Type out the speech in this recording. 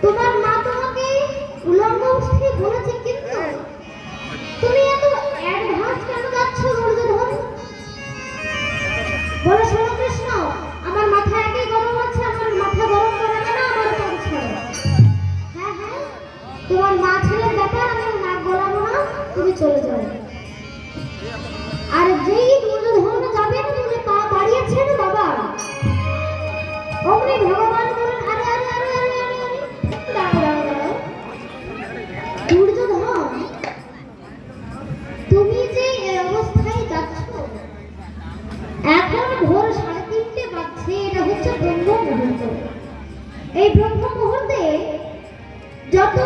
তোমার মা তোমাকে উলঙ্গ অবস্থায় বলেছে, কিন্তু তুমি এত অ্যাডভান্স কেন যাচ্ছ দুর্যোধন? বলে, শোনো কৃষ্ণ, আমার মাথা একই গরম আছে, আমার মাথা গরম করে না, আমার উপর ছেড়ে। হ্যাঁ হ্যাঁ, তোমার মা ছেলের ব্যাপার আমি নাক গলাবো না, তুমি চলে যাও। আর যেই দুর্যোধন যাবেন বলে পা বাড়িয়েছেন বাবা, অমনি ভগবান বলেন, আরে আরে আরে আরে আরে আরে, দাঁড়াও দাঁড়াও দাঁড়াও দুর্যোধন, তুমি যে এই অবস্থায় যাচ্ছ, এখন ভোর 3:30 বাজছে, এটা হচ্ছে ব্রহ্ম মুহূর্ত। এই ব্রহ্ম মুহূর্তে যত